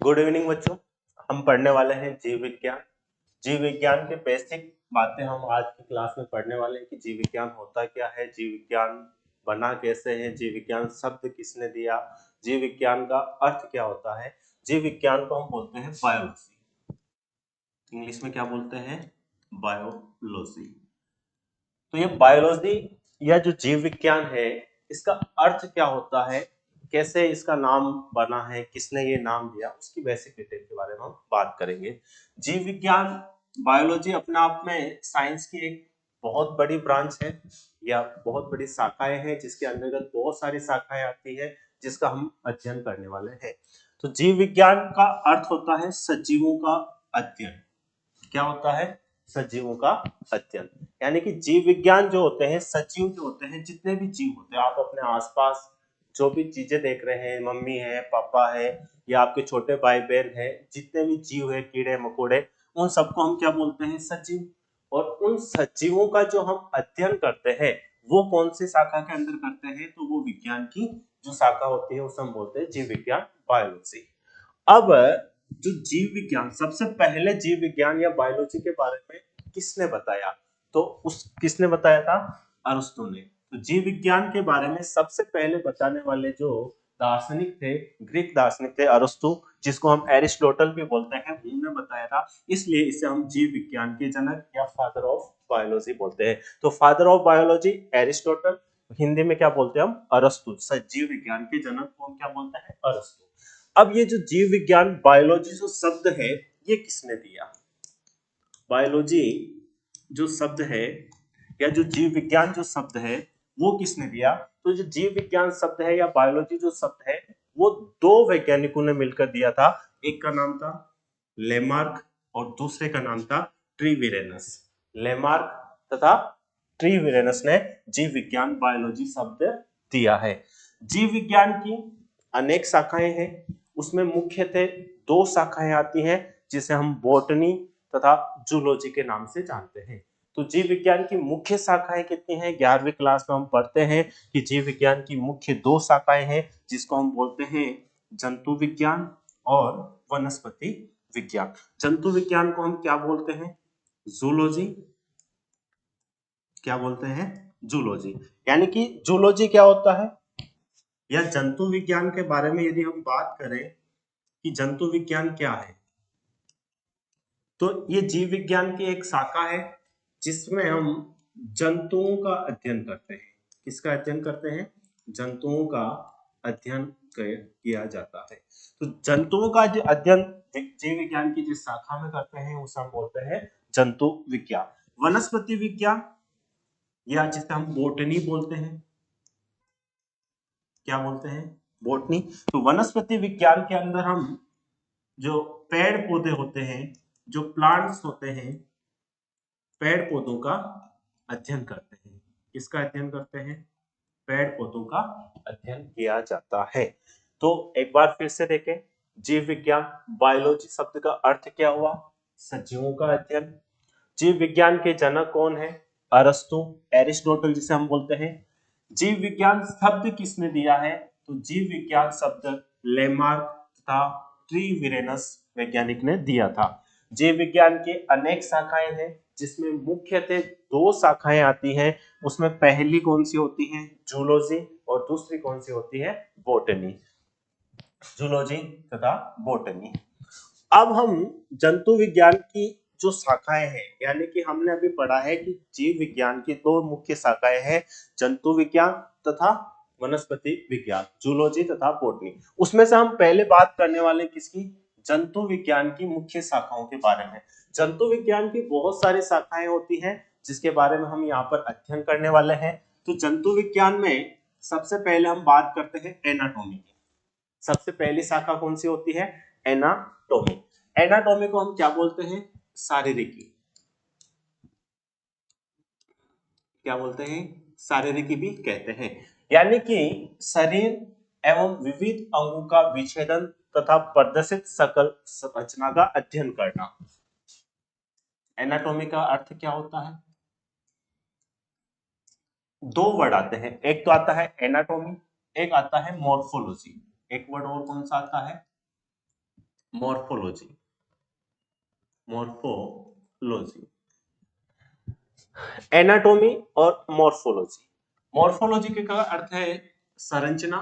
Good evening बच्चों। हम पढ़ने वाले हैं जीव विज्ञान। जीव विज्ञान के बेसिक बातें हम आज की क्लास में पढ़ने वाले हैं कि जीव विज्ञान होता क्या है, जीव विज्ञान बना कैसे है, जीव विज्ञान शब्द किसने दिया, जीव विज्ञान का अर्थ क्या होता है। जीव विज्ञान को हम बोलते हैं बायोलॉजी, इंग्लिश में क्या बोलते हैं, बायोलॉजी। तो ये बायोलॉजी या जो जीव विज्ञान है, इसका अर्थ क्या होता है, कैसे इसका नाम बना है, किसने ये नाम दिया, उसकी बेसिक डिटेल के बारे में हम बात करेंगे। जीव विज्ञान बायोलॉजी अपने आप में साइंस की एक बहुत बड़ी ब्रांच है या बहुत बड़ी शाखाएं हैं, जिसके अंतर्गत बहुत सारी शाखाएं आती है जिसका हम अध्ययन करने वाले हैं। तो जीव विज्ञान का अर्थ होता है सजीवों का अध्ययन। क्या होता है? सजीवों का अध्ययन। यानी कि जीव विज्ञान जो होते हैं, सजीव जो होते हैं, जितने भी जीव होते हैं, आप अपने आसपास जो भी चीजें देख रहे हैं, मम्मी है, पापा है या आपके छोटे भाई बहन है, जितने भी जीव है, कीड़े मकोड़े, उन सबको हम क्या बोलते हैं? सजीव। और उन सजीवों का जो हम अध्ययन करते हैं, वो कौन सी शाखा के अंदर करते हैं? तो वो विज्ञान की जो शाखा होती है उसे हम बोलते हैं जीव विज्ञान, बायोलॉजी। अब जो जीव विज्ञान, सबसे पहले जीव विज्ञान या बायोलॉजी के बारे में किसने बताया? तो उस किसने बताया था? अरस्तु ने। तो जीव विज्ञान के बारे में सबसे पहले बताने वाले जो दार्शनिक थे, ग्रीक दार्शनिक थे, अरस्तु, जिसको हम एरिस्टोटल भी बोलते हैं, उन्होंने बताया था। इसलिए इसे हम जीव विज्ञान के जनक या फादर ऑफ बायोलॉजी बोलते हैं। तो father of biology Aristotle, Hindi में क्या बोलते हैं हम? अरस्तु। जीव विज्ञान के जनक को हम क्या बोलते हैं? अरस्तु। अब ये जो जीव विज्ञान बायोलॉजी जो शब्द है, ये किसने दिया? बायोलॉजी जो शब्द है या जो जीव विज्ञान जो शब्द है, वो किसने दिया? तो जो जीव विज्ञान शब्द है या बायोलॉजी जो शब्द है, वो दो वैज्ञानिकों ने मिलकर दिया था। एक का नाम था लेमार्क और दूसरे का नाम था ट्रीविरेनस। लेमार्क तथा ट्रीविरेनस ने जीव विज्ञान बायोलॉजी शब्द दिया है। जीव विज्ञान की अनेक शाखाएं हैं, उसमें मुख्यतः दो शाखाएं आती हैं जिसे हम बॉटनी तथा जूलॉजी के नाम से जानते हैं। तो जीव विज्ञान की मुख्य शाखाएं कितनी हैं? 11वीं क्लास में हम पढ़ते हैं कि जीव विज्ञान की मुख्य दो शाखाएं हैं, जिसको हम बोलते हैं जंतु विज्ञान और वनस्पति विज्ञान। जंतु विज्ञान को हम क्या बोलते हैं? जूलॉजी। क्या बोलते हैं? जूलॉजी। यानी कि जूलॉजी क्या होता है, या जंतु विज्ञान के बारे में यदि हम बात करें कि जंतु विज्ञान क्या है, तो ये जीव विज्ञान की एक शाखा है जिसमें हम जंतुओं का अध्ययन करते हैं। किसका अध्ययन करते हैं? जंतुओं का अध्ययन किया जाता है। तो जंतुओं का जो अध्ययन जीव विज्ञान की जिस शाखा में करते हैं उसे हम बोलते हैं जंतु विज्ञान। वनस्पति विज्ञान या जिसे हम बोटनी बोलते हैं, क्या बोलते हैं? बोटनी। तो वनस्पति विज्ञान के अंदर हम जो पेड़ पौधे होते हैं, जो प्लांट्स होते हैं, पेड़ पौधों का अध्ययन करते हैं। किसका अध्ययन करते हैं? पेड़ पौधों का अध्ययन किया जाता है। तो एक बार फिर से देखें, जीव विज्ञान बायोलॉजी शब्द का अर्थ क्या हुआ? सजीवों का अध्ययन। जीव विज्ञान के जनक कौन है? अरस्तु, एरिस्टोटल जिसे हम बोलते हैं। जीव विज्ञान शब्द किसने दिया है? तो जीव विज्ञान शब्द लेमार्क तथा ट्रीविरेनस वैज्ञानिक ने दिया था। जीव विज्ञान की अनेक शाखाएं हैं, जिसमें मुख्यतः दो शाखाएं आती हैं। उसमें पहली कौन सी होती है? जूलॉजी, और दूसरी कौन सी होती है? बॉटनी। जूलॉजी तथा बॉटनी। अब हम जंतु विज्ञान की जो शाखाएं हैं, यानी कि हमने अभी पढ़ा है कि जीव विज्ञान की दो मुख्य शाखाएं हैं, जंतु विज्ञान तथा वनस्पति विज्ञान, जूलॉजी तथा बॉटनी। उसमें से हम पहले बात करने वाले किसकी? जंतु विज्ञान की मुख्य शाखाओं के बारे में। जंतु विज्ञान की बहुत सारी शाखाएं होती हैं जिसके बारे में हम यहाँ पर अध्ययन करने वाले हैं। तो जंतु विज्ञान में सबसे पहले हम बात करते हैं एनाटॉमी की। सबसे पहली शाखा कौन सी होती है? एनाटॉमी। एनाटॉमी को हम क्या बोलते हैं? शारीरिकी। क्या बोलते हैं? शारीरिकी भी कहते हैं। यानी कि शरीर एवं विविध अंगों का विच्छेदन तथा प्रदर्शित सकल संरचना का अध्ययन करना। एनाटॉमी का अर्थ क्या होता है? दो वर्ड आते हैं, एक तो आता है एनाटॉमी, एक आता है मॉर्फोलॉजी। एक वर्ड और कौन सा आता है? मॉर्फोलॉजी, मॉर्फोलॉजी, एनाटॉमी और मॉर्फोलॉजी। मॉर्फोलॉजी के का अर्थ है संरचना,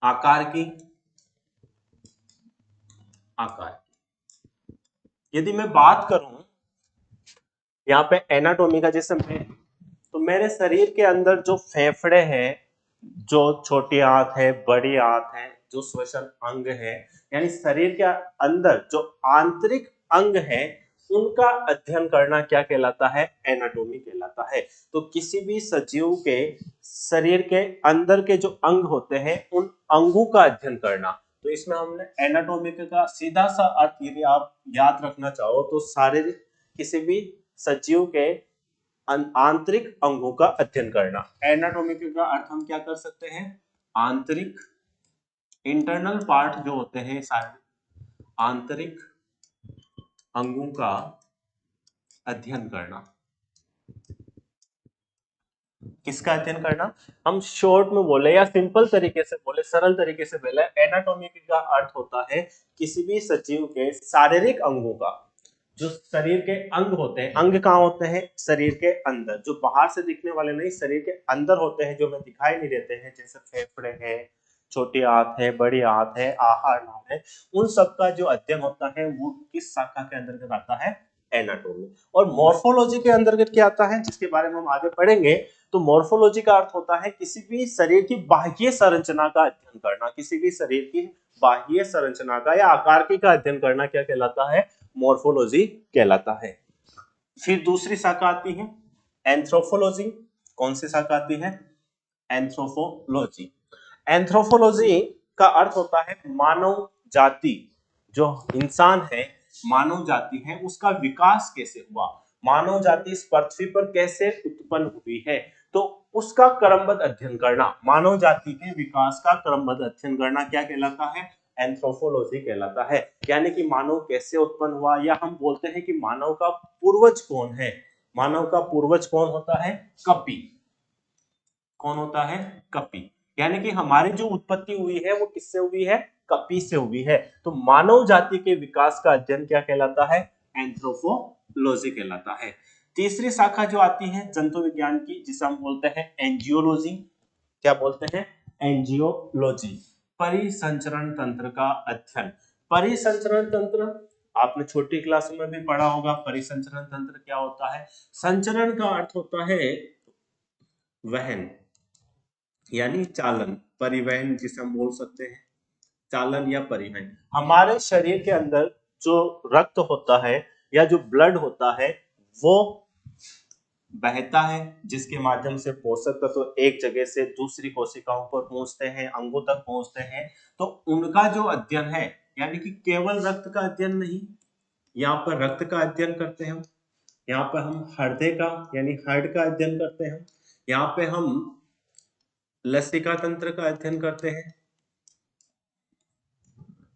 आकार की, आकार। यदि मैं बात करूं यहाँ पे एनाटॉमी का, जैसे मैं, तो मेरे शरीर के अंदर जो फेफड़े हैं, जो छोटी आंत है, बड़ी आंत है, जो श्वसन अंग है, यानी शरीर के अंदर जो आंतरिक अंग है, उनका अध्ययन करना क्या कहलाता है? एनाटॉमी कहलाता है। तो किसी भी सजीव के शरीर के अंदर के जो अंग होते हैं, उन अंगों का अध्ययन करना, तो इसमें हमने एनाटॉमी का सीधा सा अर्थ यदि आप याद रखना चाहो तो शारीरिक, किसी भी सजीव के आंतरिक अंगों का अध्ययन करना। एनाटॉमी का अर्थ हम क्या कर सकते हैं? आंतरिक, इंटरनल पार्ट जो होते हैं सारे, आंतरिक अंगों का अध्ययन करना। किसका अध्ययन करना? हम शॉर्ट में बोले या सिंपल तरीके से बोले, सरल तरीके से बोले, एनाटॉमी का अर्थ होता है किसी भी सजीव के शारीरिक अंगों का, जो शरीर के अंग होते हैं। अंग कहाँ होते हैं? शरीर के अंदर, जो बाहर से दिखने वाले नहीं, शरीर के अंदर होते हैं, जो हमें दिखाई नहीं देते हैं, जैसे फेफड़े है, छोटी आंत है, बड़ी आंत है, आहार नाल है, उन सब का जो अध्ययन होता है वो किस शाखा के अंतर्गत आता है? एनाटॉमी। और मॉर्फोलॉजी के अंतर्गत क्या आता है, जिसके बारे में हम आगे पढ़ेंगे। तो मॉर्फोलॉजी का अर्थ होता है किसी भी शरीर की बाह्य संरचना का अध्ययन करना। किसी भी शरीर की बाह्य संरचना का या आकार का अध्ययन करना क्या कहलाता है? मॉर्फोलॉजी कहलाता है। फिर दूसरी शाखा आती है एंथ्रोपोलॉजी। कौन सी शाखा आती है? एंथ्रोपोलॉजी। एंथ्रोपोलॉजी का अर्थ होता है मानव जाति, जो इंसान है, मानव जाति है, उसका विकास कैसे हुआ, मानव जाति इस पृथ्वी पर कैसे उत्पन्न हुई है, तो उसका क्रमबद्ध अध्ययन करना, मानव जाति के विकास का क्रमबद्ध अध्ययन करना क्या कहलाता है? एंथ्रोपोलॉजी कहलाता है। यानी कि मानव कैसे उत्पन्न हुआ, या हम बोलते हैं कि मानव का पूर्वज कौन है। मानव का पूर्वज कौन होता है? कपि। कौन होता है? कपि। यानी कि हमारी जो उत्पत्ति हुई है वो किससे हुई है? कपि से हुई है। तो मानव जाति के विकास का अध्ययन क्या कहलाता है? एंथ्रोपोलॉजी कहलाता है। तीसरी शाखा जो आती है जंतु विज्ञान की, जिसे हम बोलते हैं एंजियोलॉजी। क्या बोलते हैं? एंजियोलॉजी, परिसंचरण तंत्र का अध्ययन। परिसंचरण तंत्र आपने छोटी क्लास में भी पढ़ा होगा। परिसंचरण तंत्र क्या होता है? संचरण का अर्थ होता है वहन, यानी चालन, परिवहन जिसे हम बोल सकते हैं, चालन या परिवहन। हमारे शरीर के अंदर जो रक्त होता है या जो ब्लड होता है वो बहता है, जिसके माध्यम से पोषक तत्व एक जगह से दूसरी कोशिकाओं पर पहुंचते हैं, अंगों तक पहुंचते हैं। तो उनका जो अध्ययन है, यानी कि केवल रक्त का अध्ययन नहीं, यहाँ पर रक्त का अध्ययन करते हैं, यहाँ पर हम हृदय का यानी हार्ट का अध्ययन करते हैं, यहाँ पे हम लसिका तंत्र का अध्ययन करते हैं।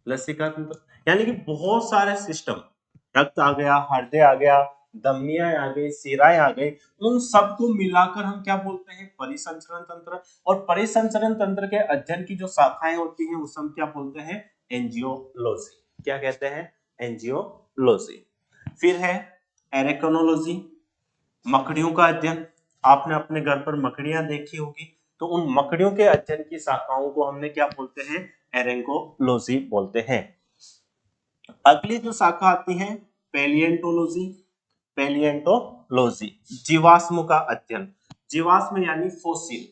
लसिका तंत्र यानी कि बहुत सारे सिस्टम, रक्त आ गया, हृदय आ गया, धमनियां आ गई, शिराएं आ गई, उन सबको मिलाकर हम क्या बोलते हैं? परिसंचरण तंत्र। और परिसंचरण तंत्र के अध्ययन की जो शाखाएं होती हैं उसे हम क्या बोलते हैं? एंजियोलॉजी। क्या कहते हैं? एंजियोलॉजी। फिर है एरेक्नोलॉजी, मकड़ियों का अध्ययन। आपने अपने घर पर मकड़ियां देखी होगी, तो उन मकड़ियों के अध्ययन की शाखाओं को हमने क्या बोलते हैं? एरेंकोलॉजी बोलते हैं। अगली जो शाखा आती है पैलिएंटोलॉजी। पैलिएंटोलॉजी, जीवाश्म का अध्ययन। जीवाश्म यानी फोसिल,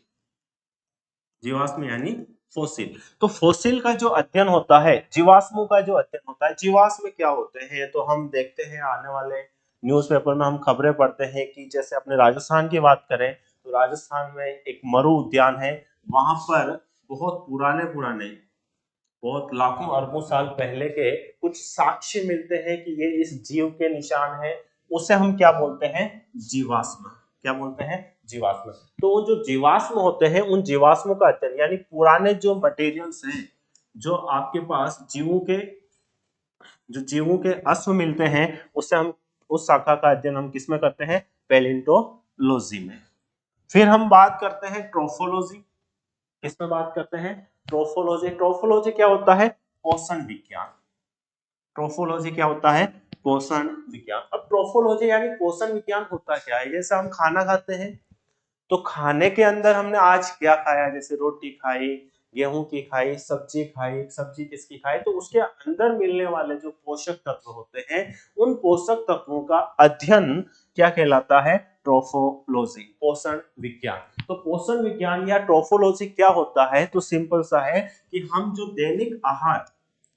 जीवाश्म यानी फोसिल। तो फोसिल का जो अध्ययन होता है, जीवाश्मों का जो अध्ययन होता है, जीवाश्म क्या होते हैं? तो हम देखते हैं आने वाले न्यूज़पेपर में हम खबरें पढ़ते हैं कि जैसे अपने राजस्थान की बात करें तो राजस्थान में एक मरु उद्यान है, वहां पर बहुत पुराने पुराने, बहुत लाखों अरबों साल पहले के कुछ साक्ष्य मिलते हैं कि ये इस जीव के निशान है। उसे हम क्या बोलते हैं? जीवाश्म। क्या बोलते हैं? जीवाश्म। तो जो जीवाश्म होते हैं उन जीवाश्मों का अध्ययन, यानी पुराने जो मटेरियल्स हैं, जो आपके पास जीवों के अश्व मिलते हैं, उससे हम उस शाखा का अध्ययन हम किसमें करते हैं? पैलियोंटोलॉजी में। फिर हम बात करते हैं ट्रोफोलॉजी। किसमें बात करते हैं? ट्रोफोलॉजी, ट्रोफोलॉजी क्या होता है? पोषण विज्ञान। ट्रोफोलॉजी क्या होता है? पोषण विज्ञान। अब ट्रोफोलॉजी यानी पोषण विज्ञान होता क्या है? जैसे हम खाना खाते हैं तो खाने के अंदर हमने आज क्या खाया, जैसे रोटी खाई, गेहूं की खाई, सब्जी खाई, सब्जी किसकी खाई, तो उसके अंदर मिलने वाले जो पोषक तत्व होते हैं उन पोषक तत्वों का अध्ययन क्या कहलाता है? ट्रोफोलॉजी, पोषण विज्ञान। तो पोषण विज्ञान या ट्रोफोलॉजी क्या होता है? तो सिंपल सा है कि हम जो दैनिक आहार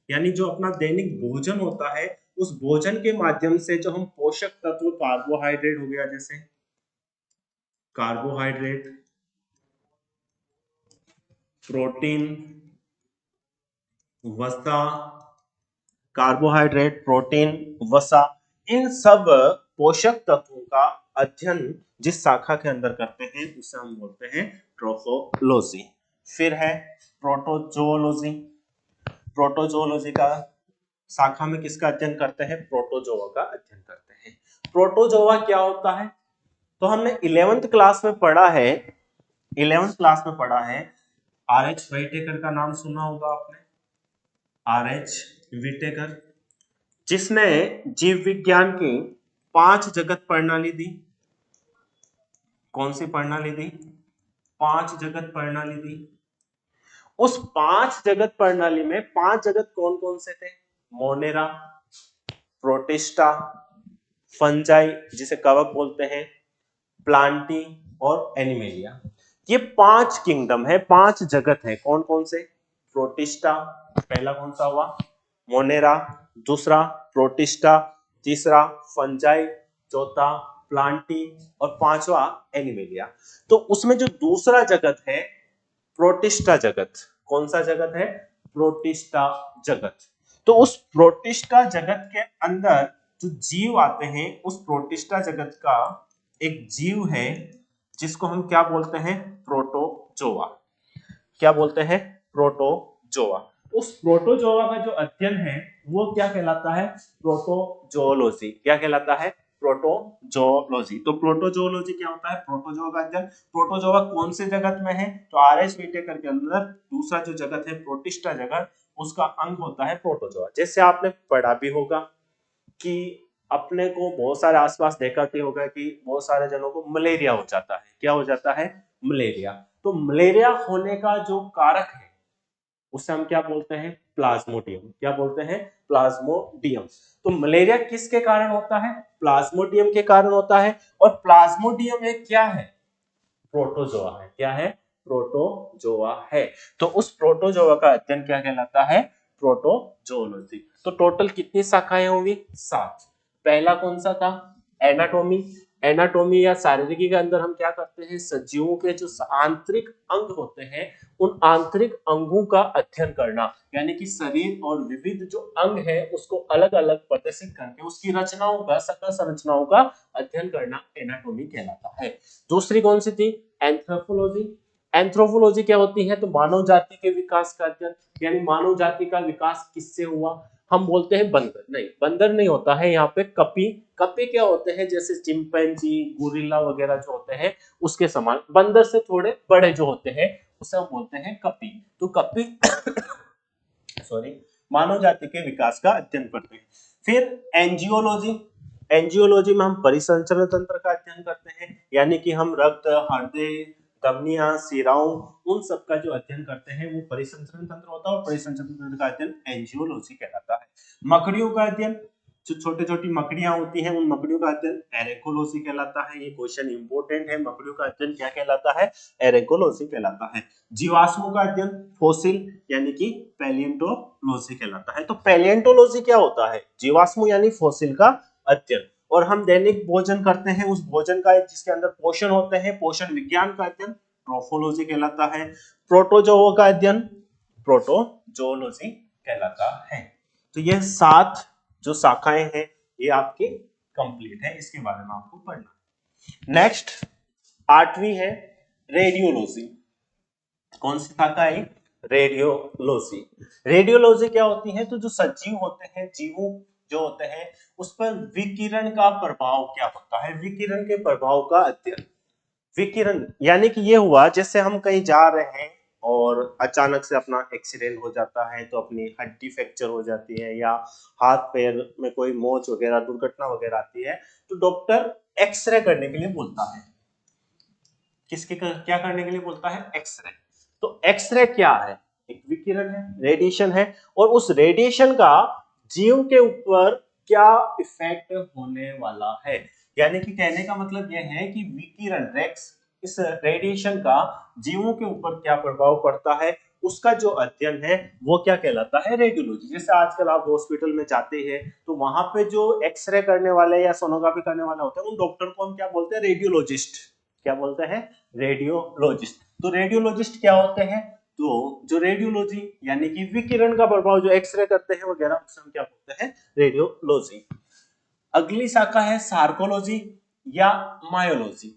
यानी जो अपना दैनिक भोजन होता है उस भोजन के माध्यम से जो हम पोषक तत्व, कार्बोहाइड्रेट हो गया, जैसे कार्बोहाइड्रेट, प्रोटीन, वसा, कार्बोहाइड्रेट, प्रोटीन, वसा, इन सब पोषक तत्वों का अध्ययन जिस शाखा के अंदर करते हैं उसे हम बोलते हैं ट्रोफोलॉजी। फिर है प्रोटोजोलॉजी। प्रोटोजोलॉजी का शाखा में किसका अध्ययन करते हैं? प्रोटोजोआ का अध्ययन करते हैं। प्रोटोजोआ क्या होता है? तो हमने 11th क्लास में पढ़ा है, 11th क्लास में पढ़ा है, आर.एच. व्हाइटेकर का नाम सुना होगा आपने, आर.एच. व्हाइटेकर, जिसने जीव विज्ञान की 5 जगत प्रणाली दी। कौन सी प्रणाली दी? 5 जगत प्रणाली दी। उस 5 जगत प्रणाली में 5 जगत कौन कौन से थे? मोनेरा, प्रोटिस्टा, फंजाई जिसे कवक बोलते हैं, प्लांटी और एनिमेलिया। ये 5 किंगडम है, 5 जगत है। कौन कौन से? प्रोटिस्टा, पहला कौन सा हुआ? मोनेरा, दूसरा प्रोटिस्टा, तीसरा फंजाई, चौथा प्लांटी और पांचवा एनिमेलिया। तो उसमें जो दूसरा जगत है प्रोटिस्टा जगत, कौन सा जगत है? प्रोटिस्टा जगत। तो उस प्रोटिस्टा जगत के अंदर जो जीव आते हैं उस प्रोटिस्टा जगत का एक जीव है जिसको हम क्या बोलते हैं? प्रोटोजोआ। क्या बोलते हैं? प्रोटोजोआ। उस प्रोटोजोआ का जो अध्ययन है वो क्या कहलाता है? प्रोटोजोलॉजी। क्या कहलाता है? प्रोटोजोलॉजी। तो प्रोटोजोलॉजी क्या होता है? प्रोटोजोआ का अध्ययन। प्रोटोजोआ कौन से जगत में है? तो आर.एच. व्हाइटेकर के अंदर दूसरा जो जगत है प्रोटिस्टा जगत, उसका अंग होता है प्रोटोजोआ। जैसे आपने पढ़ा भी होगा कि अपने को बहुत सारे आसपास देखा कि होगा कि बहुत सारे जनों को मलेरिया हो जाता है। क्या हो जाता है? मलेरिया। तो मलेरिया होने का जो कारक है उसे हम क्या बोलते हैं? प्लाज्मोडियम। क्या बोलते हैं? प्लाज्मोडियम। तो मलेरिया किसके कारण होता है? प्लाज्मोडियम के कारण होता है। और प्लाज्मोडियम एक क्या है? प्रोटोजोआ है। क्या है? प्रोटोजोआ है। तो उस प्रोटोजोआ का अध्ययन क्या कहलाता है? प्रोटोजोलॉजी। तो टोटल कितनी शाखाएं होंगी? 7। पहला कौन सा था? एनाटॉमी। एनाटॉमी या शारीरिकी के अंदर हम क्या करते हैं? सजीवों के जो आंतरिक अंग होते हैं उन आंतरिक अंगों का अध्ययन करना, यानी कि शरीर और विविध जो अंग है उसको अलग अलग प्रदर्शित करके उसकी रचनाओं का, सकल संरचनाओं का अध्ययन करना एनाटॉमी कहलाता है। दूसरी कौन सी थी? एंथ्रोपोलॉजी। एंथ्रोपोलॉजी क्या होती है? तो मानव जाति के विकास का अध्ययन, यानी मानव जाति का विकास किससे हुआ? हम बोलते हैं बंदर। नहीं, बंदर नहीं होता है यहाँ पे, कपी। कपी क्या होते हैं? जैसे चिंपैंजी, गोरिल्ला वगैरह जो होते हैं उसके समान, बंदर से थोड़े बड़े जो होते हैं उसे हम बोलते हैं कपी। तो कपी सॉरी, मानव जाति के विकास का अध्ययन करते हैं। फिर एंजियोलॉजी। एंजियोलॉजी में हम परिसंचरण तंत्र का अध्ययन करते हैं, यानी कि हम रक्त, हृदय, धमनियां, शिराओं, उन सब का जो अध्ययन करते हैं वो परिसंचरण तंत्र होता है और परिसंचरण तंत्र का अध्ययन एंजियोलॉजी कहलाता है। मकड़ियों का अध्ययन, जो छोटी छोटी मकड़ियां होती हैं उन मकड़ियों का अध्ययन एरेकोलॉजी कहलाता है। ये क्वेश्चन इंपॉर्टेंट है। मकड़ियों का अध्ययन क्या कहलाता है? एरेकोलॉजी कहलाता है। जीवाश्मों का अध्ययन फोसिल यानी कि पैलियोंटोलॉजी कहलाता है। तो पैलियोंटोलॉजी क्या होता है? जीवाश्म यानी फोसिल का अध्ययन। और हम दैनिक भोजन करते हैं, उस भोजन का जिसके अंदर पोषण होते हैं, पोषण विज्ञान का अध्ययन ट्रोफोलॉजी कहलाता है। प्रोटोजोआ का अध्ययन प्रोटोजोलॉजी कहलाता है। तो ये 7 जो शाखाएं हैं ये आपकी कंप्लीट है, इसके बारे में आपको पढ़ना है। नेक्स्ट 8वीं है रेडियोलॉजी। कौन सी शाखा है? रेडियोलॉजी। रेडियोलॉजी क्या होती है? तो जो सजीव होते हैं, जीवों जो होते हैं उस पर विकिरण का प्रभाव क्या होता है? विकिरण के प्रभाव का अध्ययन। विकिरण यानी कि ये हुआ जैसे हम कहीं जा रहे हैं और अचानक से अपना एक्सीडेंट हो जाता है तो अपनी हड्डी फ्रैक्चर हो जाती है या हाथ पैर में कोई मोच वगैरह दुर्घटना वगैरह आती है तो डॉक्टर एक्सरे करने के लिए बोलता है। क्या करने के लिए बोलता है? एक्सरे। तो एक्सरे क्या है? एक विकिरण है, रेडिएशन है, और उस रेडिएशन का जीव के ऊपर क्या इफेक्ट होने वाला है। यानी कि कहने का मतलब यह है कि विकिरण रेक्स, इस रेडिएशन का जीवों के ऊपर क्या प्रभाव पड़ता है, उसका जो अध्ययन है वो क्या कहलाता है? रेडियोलॉजी। जैसे आजकल आप हॉस्पिटल में जाते हैं तो वहां पे जो एक्सरे करने वाले या सोनोग्राफी करने वाले होते हैं उन डॉक्टर को हम क्या बोलते हैं? रेडियोलॉजिस्ट। क्या बोलते हैं? रेडियोलॉजिस्ट। तो रेडियोलॉजिस्ट क्या होते हैं? तो जो रेडियोलॉजी यानी कि विकिरण का प्रभाव जो एक्सरे करते हैं वगैरह, उसे हम क्या बोलते हैं? रेडियोलॉजी। अगली शाखा है सार्कोलॉजी या मायोलॉजी।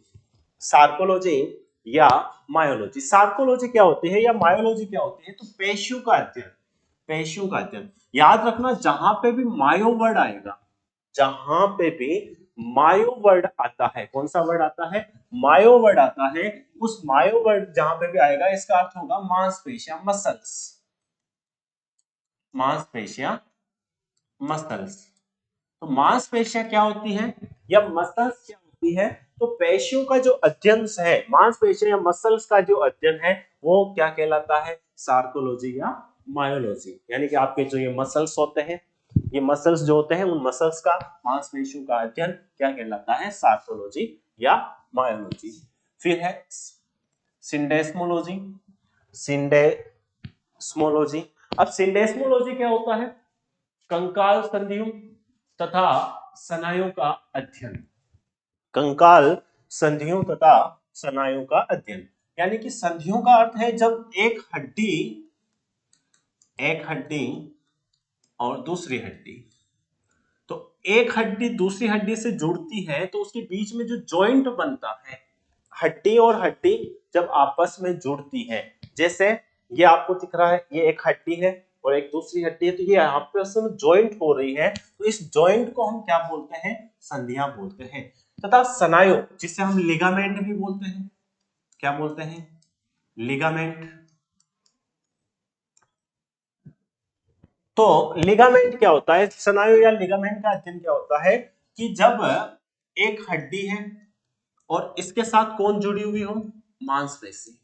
सार्कोलॉजी या मायोलॉजी। सार्कोलॉजी क्या होती है या मायोलॉजी क्या होती है? तो पेशियों का अध्ययन। पेशियों का अध्ययन। याद रखना, जहां पे भी मायो वर्ड आएगा, जहां पे भी मायो वर्ड आता है, कौन सा वर्ड आता है? मायो वर्ड आता है। उस मायो वर्ड जहां पे भी आएगा इसका अर्थ होगा मांसपेशियां, मसल्स। मांसपेशियां, मसल्स। तो मांसपेशियां क्या होती है या मसल्स क्या होती है? तो पेशियों का जो अध्ययन है, मांसपेशियां या मसल्स का जो अध्ययन है वो क्या कहलाता है? सार्कोलॉजी या मायोलॉजी। यानी कि आपके जो ये मसल्स होते हैं, ये मसल्स जो होते हैं, उन मसल्स का, मांसपेशियों का अध्ययन क्या कहलाता है? सार्कोलॉजी या मायोलॉजी। फिर है सिंडेस्मोलॉजी। सिंडेस्मोलॉजी। अब सिंडेस्मोलॉजी क्या होता है? कंकाल संधियों तथा स्नायुओं का अध्ययन। कंकाल संधियों तथा स्नायुओं का अध्ययन। यानी कि संधियों का अर्थ है जब एक हड्डी और दूसरी हड्डी, तो एक हड्डी दूसरी हड्डी से जुड़ती है तो उसके बीच में जो जॉइंट बनता है, हड्डी और हड्डी जब आपस में जुड़ती है, जैसे ये आपको दिख रहा है, ये एक हड्डी है और एक दूसरी हड्डी है, तो ये आपस में जॉइंट हो रही है, तो इस जॉइंट को हम क्या बोलते हैं? संधियां बोलते हैं। तथा स्नायु, जिसे हम लिगामेंट भी बोलते हैं। क्या बोलते हैं? लिगामेंट। तो लिगामेंट क्या होता है? स्नायु या लिगामेंट का अध्ययन क्या होता है कि जब एक हड्डी है और इसके साथ कौन जुड़ी हुई हो? मांसपेशी।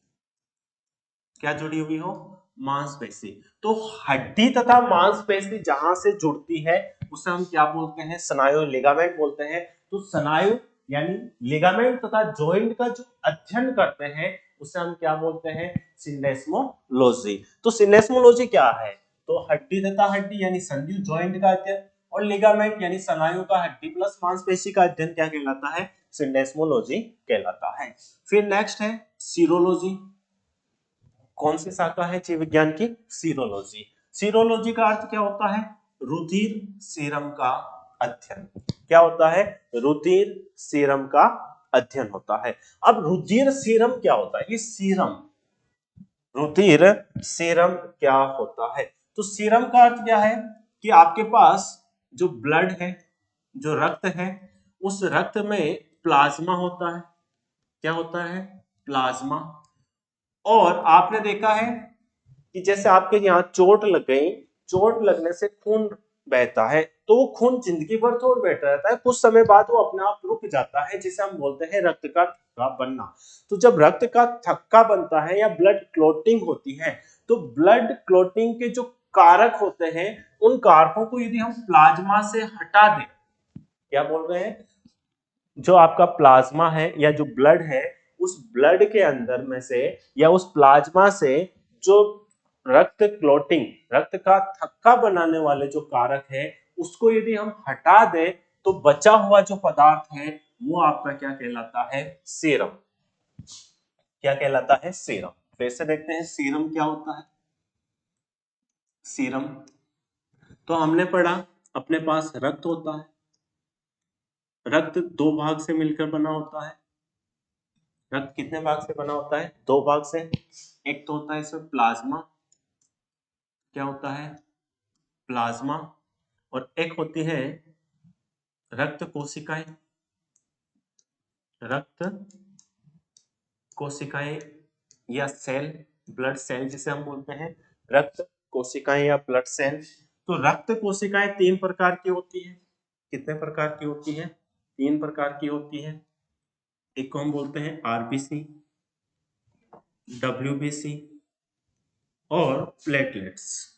क्या जुड़ी हुई हो? मांसपेशी। तो हड्डी तथा मांसपेशी जहां से जुड़ती है उसे हम क्या बोलते हैं? स्नायु, लिगामेंट बोलते हैं। तो स्नायु यानी लिगामेंट तथा जॉइंट का जो अध्ययन करते हैं उसे हम क्या बोलते हैं? सिंडेस्मोलॉजी। तो सिंडेस्मोलॉजी क्या है? तो हड्डी तथा हड्डी यानी संधि, जॉइंट का अध्ययन, और लिगामेंट यानी स्नायु का हड्डी प्लस मांसपेशी का अध्ययन क्या कहलाता है? सिंडेस्मोलॉजी कहलाता है। फिर नेक्स्ट है सीरोलॉजी। कौन सी शाखा है जीव विज्ञान की? सीरोलॉजी। सीरोलॉजी का अर्थ क्या होता है? रुधिर सीरम का अध्ययन। क्या होता है? रुधिर सीरम का अध्ययन होता है। अब रुधिर सीरम क्या होता है? ये सीरम, रुधिर सीरम क्या होता है? तो सीरम का अर्थ क्या है कि आपके पास जो ब्लड है, जो रक्त है, उस रक्त में प्लाज्मा होता है। क्या होता है? प्लाज्मा। और आपने देखा है कि जैसे आपके यहाँ चोट लग गई, चोट लगने से खून बहता है, तो वो खून जिंदगी भर थोड़ा बहता रहता है, कुछ समय बाद वो अपने आप रुक जाता है, जिसे हम बोलते हैं रक्त का थक्का बनना। तो जब रक्त का थक्का बनता है या ब्लड क्लोटिंग होती है, तो ब्लड क्लोटिंग के जो कारक होते हैं, उन कारकों को यदि हम प्लाज्मा से हटा दें, क्या बोल रहे हैं? जो आपका प्लाज्मा है या जो ब्लड है, उस ब्लड के अंदर में से या उस प्लाज्मा से जो रक्त क्लोटिंग, रक्त का थक्का बनाने वाले जो कारक है, उसको यदि हम हटा दें तो बचा हुआ जो पदार्थ है वो आपका क्या कहलाता है? सीरम। क्या कहलाता है? सीरम। फिर से देखते हैं सीरम क्या होता है। सीरम तो हमने पढ़ा, अपने पास रक्त होता है, रक्त दो भाग से मिलकर बना होता है। रक्त कितने भाग से बना होता है? दो भाग से। एक तो होता है इसमें प्लाज्मा। क्या होता है? प्लाज्मा। और एक होती है रक्त कोशिकाएं। रक्त कोशिकाएं या सेल। ब्लड सेल जिसे हम बोलते हैं, रक्त कोशिकाएं या ब्लड सेल। तो रक्त कोशिकाएं 3 प्रकार की होती है। कितने प्रकार की होती है? 3 प्रकार की होती है। एक को हम बोलते हैं आरबीसी, डब्ल्यूबीसी और प्लेटलेट्स।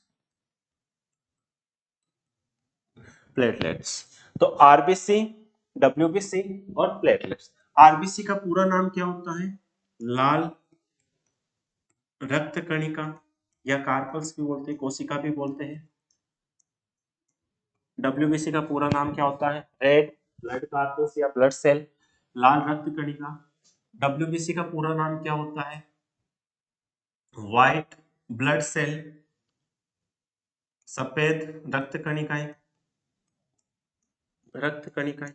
प्लेटलेट्स, तो आरबीसी, डब्ल्यूबीसी और प्लेटलेट्स। आरबीसी का पूरा नाम क्या होता है? लाल रक्त कणिका या कार्पल्स भी बोलते हैं, कोशिका भी बोलते हैं। डब्ल्यूबीसी का पूरा नाम क्या होता है? रेड ब्लड कार्पल्स या ब्लड सेल, लाल रक्त कणिका। डब्ल्यूबीसी का पूरा नाम क्या होता है? व्हाइट ब्लड सेल, सफेद रक्त कणिकाएं, रक्त कणिकाएं।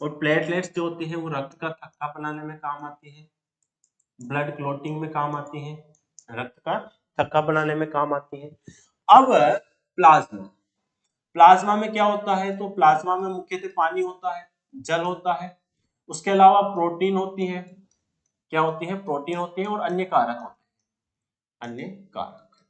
और प्लेटलेट्स जो होती है वो रक्त का थक्का बनाने में काम आती है, ब्लड क्लॉटिंग में काम आती है, रक्त का थक्का बनाने में काम आती है। अब प्लाज्मा, प्लाज्मा में क्या होता है? तो प्लाज्मा में मुख्यतः पानी होता है, जल होता है, उसके अलावा प्रोटीन होती है। क्या होती है? प्रोटीन होती है और अन्य कारक होते हैं, अन्य कारक।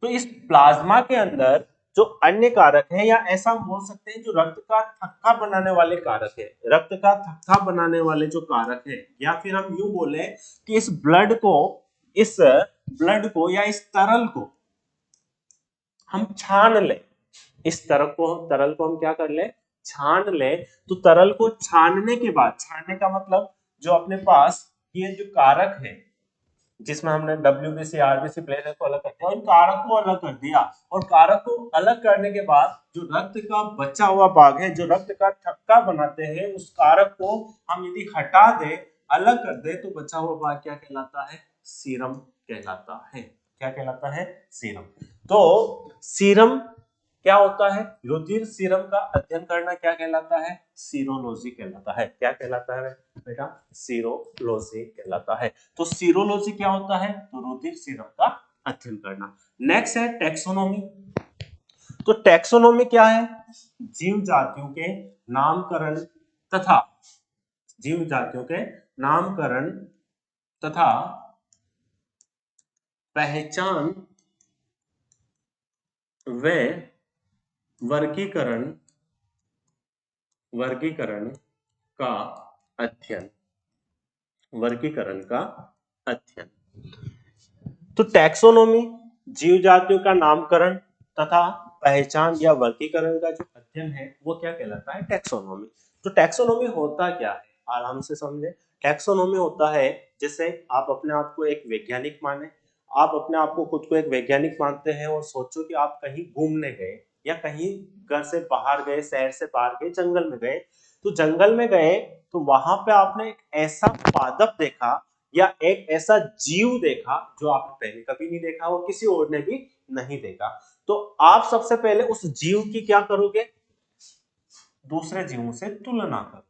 तो इस प्लाज्मा के अंदर जो अन्य कारक है, या ऐसा हम बोल सकते हैं जो रक्त का थक्का बनाने वाले कारक है, रक्त का थक्का बनाने वाले जो कारक है, या फिर हम यूं बोले कि इस ब्लड को या इस तरल को हम छान ले, इस तरल को हम क्या कर ले? छान ले। तो तरल को छानने के बाद, छानने का मतलब जो अपने पास ये जो कारक है, जिसमें हमने डब्ल्यूबीसी आरबीसी प्लेटलेट को अलग कर दिया, और कारक को अलग कर दिया, और कारक को अलग करने के बाद जो रक्त का बचा हुआ भाग है, जो रक्त का थक्का बनाते हैं, उस कारक को हम यदि हटा दे, अलग कर दे, तो बचा हुआ भाग क्या कहलाता है? सीरम कहलाता है। क्या कहलाता है? सीरम। तो सीरम क्या होता है? रुधिर सीरम का अध्ययन करना क्या कहलाता है? सीरोलॉजी कहलाता है। क्या कहलाता है बेटा? सीरोलॉजी कहलाता है। तो सीरोलॉजी क्या होता है? तो रुधिर सीरम का अध्ययन करना। नेक्स्ट है टैक्सोनॉमी। तो टैक्सोनॉमी क्या है? जीव जातियों के नामकरण तथा जीव जातियों के नामकरण तथा पहचान व वर्गीकरण वर्गीकरण का अध्ययन, वर्गीकरण का अध्ययन। तो टैक्सोनॉमी जीव जातियों का नामकरण तथा पहचान या वर्गीकरण का जो अध्ययन है वो क्या कहलाता है? टैक्सोनॉमी। तो टैक्सोनॉमी होता क्या है? आराम से समझे। टैक्सोनॉमी होता है, जैसे आप अपने आप को एक वैज्ञानिक माने, आप अपने आप को खुद को एक वैज्ञानिक मानते हैं, और सोचो कि आप कहीं घूमने गए या कहीं घर से बाहर गए, शहर से बाहर गए, जंगल में गए। तो जंगल में गए तो वहां पे आपने एक ऐसा पादप देखा या एक ऐसा जीव देखा जो आपने पहले कभी नहीं देखा और किसी और ने भी नहीं देखा। तो आप सबसे पहले उस जीव की क्या करोगे? दूसरे जीवों से तुलना करोगे।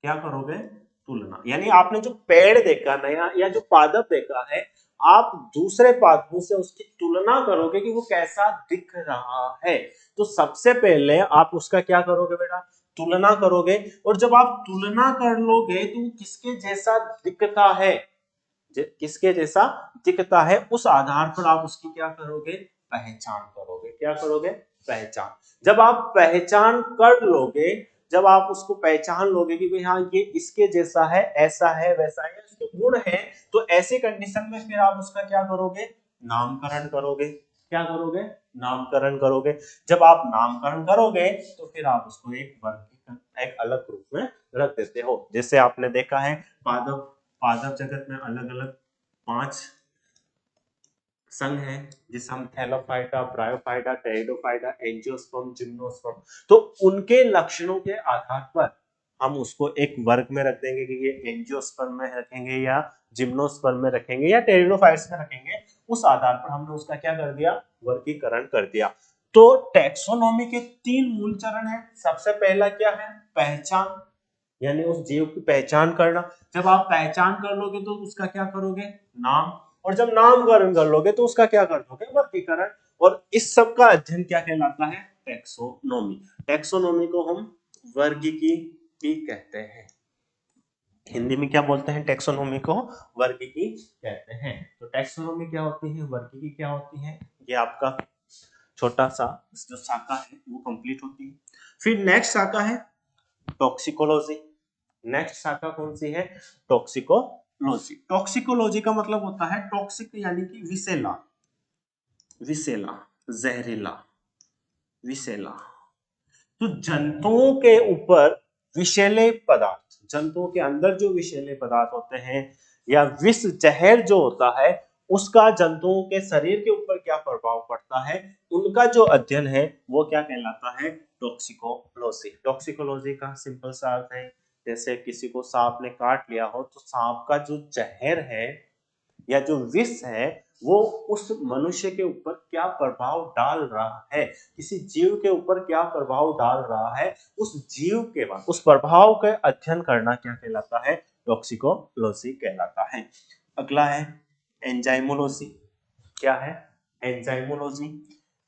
क्या करोगे? तुलना। यानी आपने जो पेड़ देखा नया या जो पादप देखा है, आप दूसरे पादपों से उसकी तुलना करोगे कि वो कैसा दिख रहा है। तो सबसे पहले आप उसका क्या करोगे बेटा? तुलना करोगे। और जब आप तुलना कर लोगे तो वो किसके जैसा दिखता है, किसके जैसा दिखता है, उस आधार पर आप उसकी क्या करोगे? पहचान करोगे। क्या करोगे? पहचान। जब आप पहचान कर लोगे, जब आप उसको पहचान लोगे कि भाई हाँ ये इसके जैसा है, ऐसा है, वैसा है, इसके गुण है, तो ऐसे कंडीशन में फिर आप उसका क्या करोगे? नामकरण करोगे। क्या करोगे? नामकरण करोगे। जब आप नामकरण करोगे तो फिर आप उसको एक वर्ग, एक अलग रूप में रख देते हो। जैसे आपने देखा है पादप पादप जगत में अलग अलग 5 संघ हैं, जिसे हम Thallophyta, bryophyta, pteridophyta, angiosperm, gymnosperm. तो उनके लक्षणों के आधार पर हम उसको एक वर्ग में रख देंगे कि ये एंजियोस्पर्म में रखेंगे या जिम्नोस्पर्म में रखेंगे या टेरिडोफाइट्स में रखेंगे। उस आधार पर हमने उसका क्या कर दिया? वर्गीकरण कर दिया। तो टैक्सोनॉमी के 3 मूल चरण हैं। सबसे पहला क्या है? पहचान, यानी उस जीव की पहचान करना। जब आप पहचान कर लोगे तो उसका क्या करोगे? नाम। और जब नामकरण कर लोगे तो उसका क्या कर दोगे? वर्गीकरण। और इस सब का अध्ययन क्या कहलाता है? टैक्सोनॉमी। टैक्सोनॉमी को हम वर्गीकी भी कहते हैं। हिंदी में क्या बोलते हैं, टैक्सोनॉमी को वर्गीकी कहते हैं। तो टैक्सोनॉमी क्या होती है, वर्गीकी क्या होती है, ये आपका छोटा सा जो शाखा है वो कंप्लीट होती है। फिर नेक्स्ट शाखा है टॉक्सिकोलॉजी। नेक्स्ट शाखा कौन सी है, टॉक्सिकोलॉजी। टॉक्सिकोलॉजी का मतलब होता है टॉक्सिक यानी कि विषैला, विषैला, जहरीला, विषैला। तो जंतुओं के ऊपर विषैले पदार्थ, जंतुओं के अंदर जो विषैले पदार्थ होते हैं या विष जहर जो होता है उसका जंतुओं के शरीर के ऊपर क्या प्रभाव पड़ता है, उनका जो अध्ययन है वो क्या कहलाता है, टॉक्सिकोलॉजी। टॉक्सिकोलॉजी का सिंपल सा अर्थ है, जैसे किसी को सांप ने काट लिया हो तो सांप का जो जहर है या जो विष है वो उस मनुष्य के ऊपर क्या प्रभाव डाल रहा है, किसी जीव के ऊपर क्या प्रभाव डाल रहा है, उस जीव के बाद उस प्रभाव का अध्ययन करना क्या कहलाता है, टॉक्सिकोलॉजी कहलाता है। अगला है एंजाइमोलॉजी। क्या है, एंजाइमोलॉजी।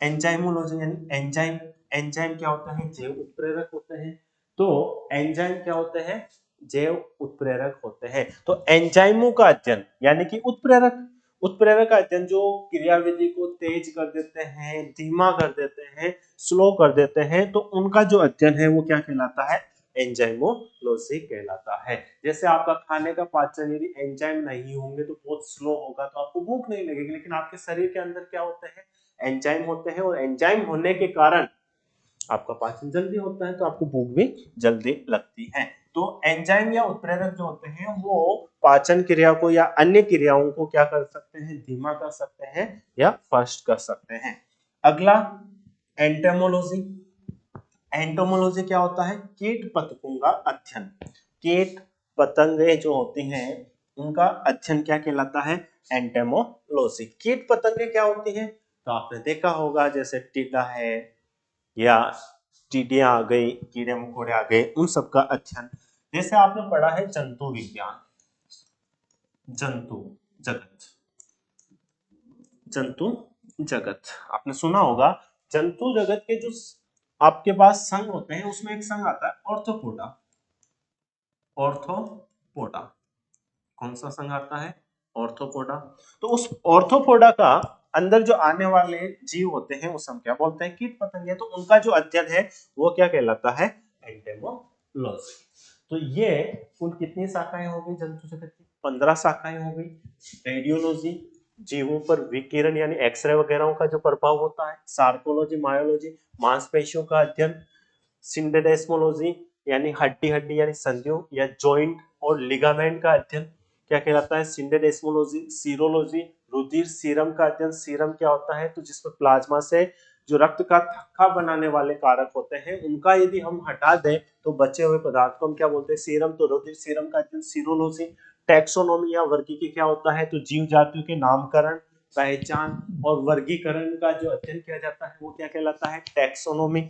एंजाइमोलॉजी यानी एंजाइम, एंजाइम क्या होता है, जैव उत्प्रेरक होते हैं। तो एंजाइम क्या होते हैं, जैव उत्प्रेरक होते हैं। तो एंजाइमों का अध्ययन यानी कि उत्प्रेरक, उत्प्रेरक का अध्ययन जो क्रियाविधि को तेज कर देते हैं, धीमा कर देते हैं, स्लो कर देते हैं, तो उनका जो अध्ययन है वो क्या कहलाता है, एंजाइमोलॉजी कहलाता है। जैसे आपका खाने का पाचन यदि एंजाइम नहीं होंगे तो बहुत स्लो होगा, तो आपको भूख नहीं लगेगी, लेकिन आपके शरीर के अंदर क्या होते हैं, एंजाइम होते हैं, और एंजाइम होने के कारण आपका पाचन जल्दी होता है, तो आपको भूख भी जल्दी लगती है। तो एंजाइम या उत्प्रेरक जो होते हैं वो पाचन क्रिया को या अन्य क्रियाओं को क्या कर सकते हैं, धीमा कर सकते हैं या फास्ट कर सकते हैं। अगला एंटेमोलॉजी। एंटोमोलॉजी क्या होता है, कीट पतंगों का अध्ययन। कीट पतंगे जो होती हैं उनका अध्ययन क्या कहलाता है, एंटेमोलॉजी। कीट पतंगे क्या होती हैं, तो आपने देखा होगा जैसे टीडा है या टीडियां आ गई, कीड़े मकोड़े आ गए, उन सब का अध्ययन। जैसे आपने पढ़ा है जंतु विज्ञान, जंतु जगत, जंतु जगत आपने सुना होगा। जंतु जगत के जो आपके पास संघ होते हैं उसमें एक संघ आता है ऑर्थोपोडा। ऑर्थोपोडा, कौन सा संघ आता है, ऑर्थोपोडा। तो उस ऑर्थोपोडा का अंदर जो आने वाले जीव होते हैं उस हम क्या बोलते हैं, कीट पतंगे। तो उनका जो अध्ययन है वो क्या कहलाता है, एंटेमोलॉजी। तो ये कुल कितनी शाखाएं हो गई जंतु जगत की, 15 शाखाएं हो गई। रेडियोलॉजी, जीवों पर विकिरण यानी एक्सरे वगैरह का जो प्रभाव होता है। सार्कोलॉजी, मायोलॉजी, मांसपेशियों का अध्ययन। सिंडेडेस्मोलॉजी यानी हड्डी हड्डी यानी संधियों या जॉइंट और लिगामेंट का अध्ययन क्या कहलाता है, सिंडेडेस्मोलॉजी। सीरोलॉजी, रुधिर सीरम का अध्ययन। सीरम क्या होता है, तो जिसमें प्लाज्मा से जो रक्त का थक्का बनाने वाले कारक होते हैं उनका यदि हम हटा दें तो बचे हुए पदार्थ को हम क्या बोलते हैं, सीरम। तो रुधिर सीरम का अध्ययन सीरोलॉजी। टैक्सोनॉमी या वर्गीकी क्या होता है, तो जीव जातियों के नामकरण, पहचान और वर्गीकरण का जो अध्ययन किया जाता है वो क्या कहलाता है, टैक्सोनॉमी।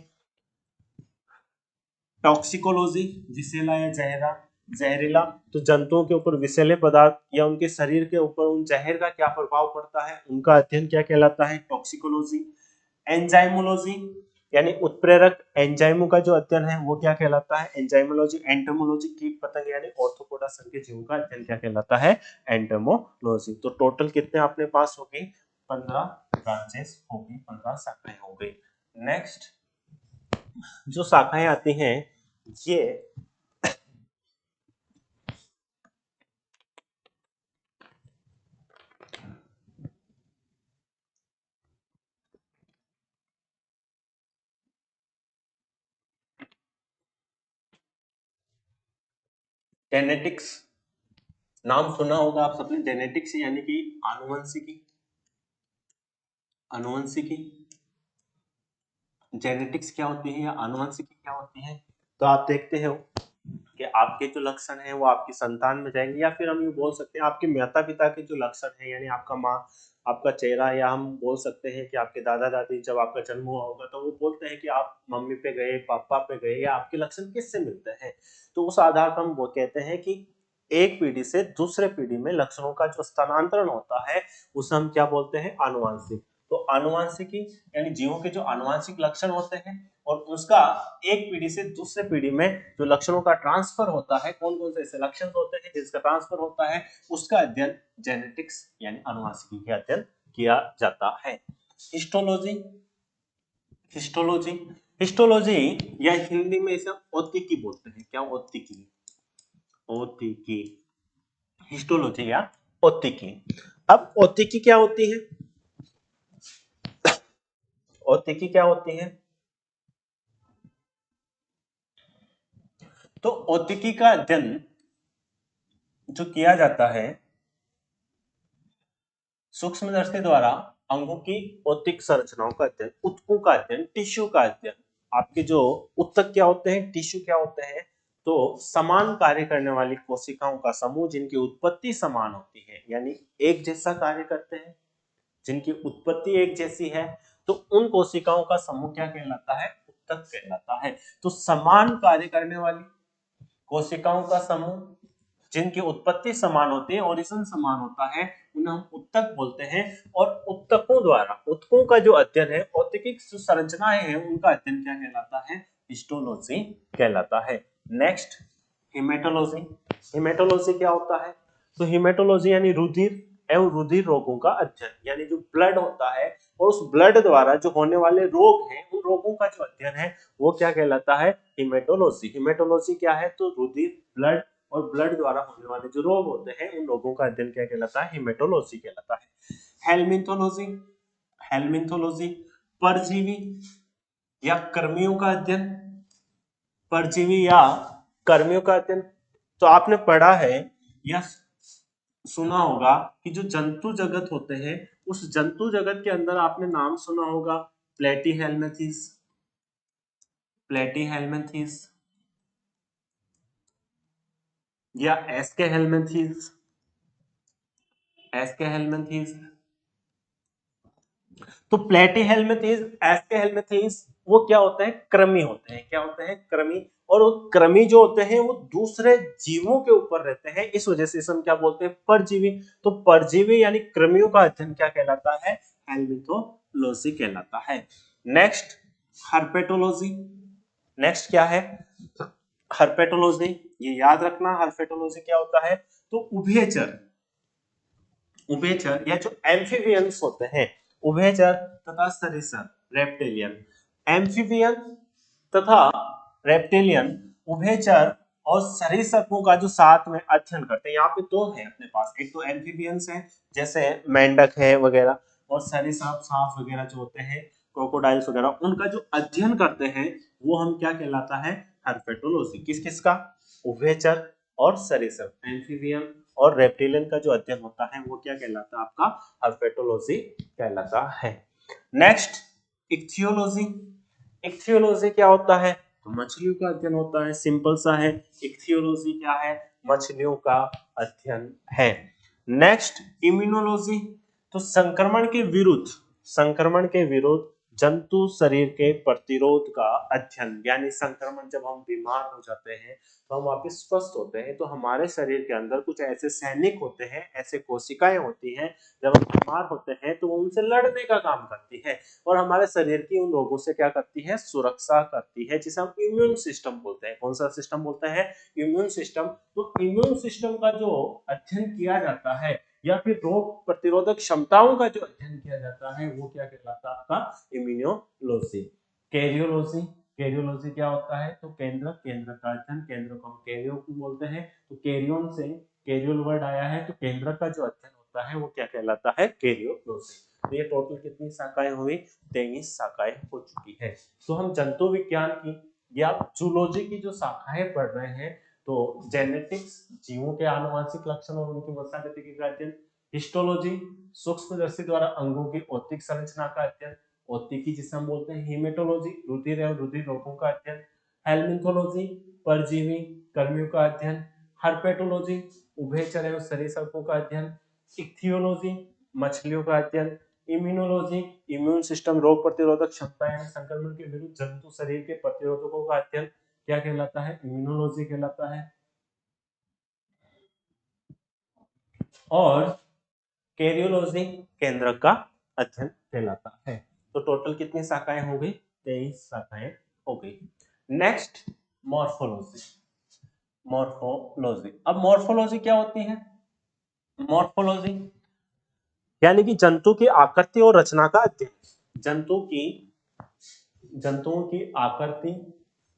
टॉक्सिकोलॉजी, विषैला या जहरा, जहरीला। तो जंतुओं के ऊपर विषैले पदार्थ या उनके शरीर के ऊपर उन जहर का क्या प्रभाव पड़ता है, उनका अध्ययन क्या कहलाता है, टॉक्सिकोलॉजी। एंजाइमोलॉजी यानी उत्प्रेरक एंजाइमों का जो अध्ययन है वो क्या कहलाता है, एंजाइमोलॉजी। एंटोमोलॉजी, कीट पतंग यानी ऑर्थोपोडा संघ के जीवों का अध्ययन क्या कहलाता है, एंटोमोलॉजी। तो टोटल कितने अपने पास हो गई, 15 ब्रांचेस हो गई, 15 शाखाएं हो गई। नेक्स्ट जो शाखाएं आती हैं ये जेनेटिक्स, नाम सुना होगा आप सबने, जेनेटिक्स यानी कि आनुवंशिकी, आनुवंशिकी। जेनेटिक्स क्या होती है या आनुवंशिकी क्या होती है, तो आप देखते हो कि आपके जो लक्षण है वो आपकी संतान में जाएंगे, या फिर हम ये बोल सकते हैं आपके माता पिता के जो लक्षण है यानी आपका माँ, आपका चेहरा, या हम बोल सकते हैं कि आपके दादा दादी जब आपका जन्म हुआ होगा तो वो बोलते हैं कि आप मम्मी पे गए, पापा पे गए, या आपके लक्षण किससे मिलते हैं। तो उस आधार पर हम वो कहते हैं कि एक पीढ़ी से दूसरे पीढ़ी में लक्षणों का जो स्थानांतरण होता है उसे हम क्या बोलते हैं, आनुवांशिक। तो आनुवांशिकी यानी जीवों के जो आनुवांशिक लक्षण होते हैं और उसका एक पीढ़ी से दूसरे पीढ़ी में जो लक्षणों का ट्रांसफर होता है, कौन कौन से ऐसे लक्षण होते हैं जिसका ट्रांसफर होता है, उसका अध्ययन जेनेटिक्स यानी आनुवांशिकी के अध्ययन किया जाता है। हिस्टोलॉजी, हिस्टोलॉजी हिस्टोलॉजी या हिंदी में इसे औतिकी बोलते हैं। क्या? औतिकी, औतिकी, हिस्टोलॉजी या औतिकी। अब औतिकी क्या होती है? औतिकी क्या होती है? तो औतिकी का अध्ययन जो किया जाता है सूक्ष्मदर्शी द्वारा अंगों की औतिक संरचनाओं का अध्ययन, ऊतकों का अध्ययन, टिश्यू का अध्ययन। आपके जो ऊतक क्या होते हैं, टिश्यू क्या होते हैं? तो समान कार्य करने वाली कोशिकाओं का समूह जिनकी उत्पत्ति समान होती है, यानी एक जैसा कार्य करते हैं, जिनकी उत्पत्ति एक जैसी है, तो उन कोशिकाओं का समूह क्या कहलाता है? ऊतक कहलाता है। तो समान कार्य करने वाली कोशिकाओं का समूह जिनकी उत्पत्ति समान होती है, ओरिजिन समान होता है, उन्हें हम ऊतक बोलते हैं। और ऊतकों द्वारा, ऊतकों का जो अध्ययन है, औतिक जो संरचनाएं हैं, उनका अध्ययन क्या कहलाता है? हिस्टोलॉजी कहलाता है। Next, haematology. हिमेटोलॉजी क्या होता है? तो हिमेटोलॉजी यानी रुधिर एवं रुधिर रोगों का अध्ययन, यानी जो ब्लड होता है और उस ब्लड द्वारा जो होने वाले रोग हैं, उन रोगों का जो अध्ययन है वो क्या कहलाता है? हिमेटोलॉजी। हिमेटोलॉजी क्या है? तो रुधिर, ब्लड और ब्लड द्वारा होने वाले जो रोग होते हैं, उन रोगों का अध्ययन क्या कहलाता है? हिमेटोलॉजी कहलाता है। हेलमिंथोलॉजी, हेलमिंथोलॉजी परजीवी या कर्मियों का अध्ययन, परजीवी या कर्मियों का अध्ययन। तो आपने पढ़ा है या सुना होगा कि जो जंतु जगत होते हैं, उस जंतु जगत के अंदर आपने नाम सुना होगा प्लेटीहेल्मिंथेस, प्लेटीहेल्मिंथेस या एस्केहेल्मिंथेस, एस्केहेल्मिंथेस। तो प्लेटीहेल्मिंथेस, एस्केहेल्मिंथेस वो क्या होते हैं? कृमि होते हैं। क्या होते हैं? कृमि। और वो कृमि जो होते हैं वो दूसरे जीवों के ऊपर रहते हैं, इस वजह से हम क्या बोलते हैं? परजीवी। तो परजीवी यानी कृमियों का अध्ययन क्या कहलाता है? हेल्मिंथोलॉजी कहलाता है। Next, herpetology. नेक्स्ट क्या है? हर्पेटोलॉजी, ये याद रखना, हर्पेटोलॉजी क्या होता है? तो उभयचर, उभयचर या जो एम्फीबियंस होते हैं, उभयचर तथा सरीसृप, रेप्टिलियन, एम्फीबियन तथा रेप्टिलियन, उभयचर और सरीसृपों का जो साथ में अध्ययन करते हैं, यहाँ पे दो है अपने पास, एक तो एम्फीबियंस है जैसे मेंढक है वगैरह, और सरीसृप सांप वगैरह जो होते हैं, क्रोकोडाइल्स वगैरह, उनका जो अध्ययन करते हैं वो हम क्या कहलाता है? हर्पेटोलॉजी। किस किस का? उभयचर और सरीसृप, एम्फीबियन और रेप्टिलियन का जो अध्ययन होता है वो क्या कहलाता है? आपका हर्पेटोलॉजी कहलाता है। Next, ichthyology. इक्थियोलॉजी क्या होता है? तो मछलियों का अध्ययन होता है, सिंपल सा है। इक्थियोलॉजी क्या है? मछलियों का अध्ययन है। Next, immunology. तो संक्रमण के विरुद्ध, संक्रमण के विरुद्ध जंतु शरीर के प्रतिरोध का अध्ययन, यानी संक्रमण, जब हम बीमार हो जाते हैं तो हम वापस स्वस्थ होते हैं, तो हमारे शरीर के अंदर कुछ ऐसे सैनिक होते हैं, ऐसे कोशिकाएं होती हैं, जब हम बीमार होते हैं तो वो उनसे लड़ने का काम करती है और हमारे शरीर की उन रोगों से क्या करती है? सुरक्षा करती है, जिसे हम इम्यून सिस्टम बोलते हैं। कौन सा सिस्टम बोलते हैं? Immune system. तो इम्यून सिस्टम का जो अध्ययन किया जाता है या फिर रोग प्रतिरोधक क्षमताओं का जो अध्ययन किया जाता है वो क्या कहलाता है? आपका इम्यूनोलॉजी। कैरियोलॉजी, कैरियोलॉजी क्या होता है? तो केंद्र, केंद्र का अध्ययन, केंद्र को हम कैरियो बोलते हैं, तो कैरियन से कैरियल वर्ड आया है, तो केंद्र का जो अध्ययन होता है वो क्या कहलाता है? कैरियोलॉजी। तो ये टोटल कितनी शाखाएं हुई? 23 शाखाएं हो चुकी है। तो हम जंतु विज्ञान की या जूलॉजी की जो शाखाएं पढ़ रहे हैं, तो जेनेटिक्स, जीवों के आनुवंशिक लक्षण और उनकी वंशागति का अध्ययन, हिस्टोलॉजी, सूक्ष्मदर्शी द्वारा अंगों की औतिक संरचना का अध्ययन, औतिकी जिसे हम बोलते हैं, हेमेटोलॉजी, रुधिर एवं रुधिर रोगों का अध्ययन, हेल्मिंथोलॉजी, परजीवी कर्मियों का अध्ययन, हर्पेटोलॉजी, उभयचर एवं सरीसृपों का अध्ययन, इक्थियोलॉजी, मछलियों का अध्ययन, इम्यूनोलॉजी, इम्यून सिस्टम, रोग प्रतिरोधक क्षमता यानी संक्रमण के विरुद्ध जंतु शरीर के प्रतिरोधकों का अध्ययन क्या कहलाता है? इम्यूनोलॉजी कहलाता है। और कैरियोलॉजी, केंद्र का अध्ययन कहलाता है। तो टोटल कितनी शाखाएं हो गई? 23 शाखाएं हो गई। Next morphology. मॉर्फोलॉजी, अब मॉर्फोलॉजी क्या होती है? मॉर्फोलॉजी यानी कि जंतु की आकृति और रचना का अध्ययन। जंतुओं की आकृति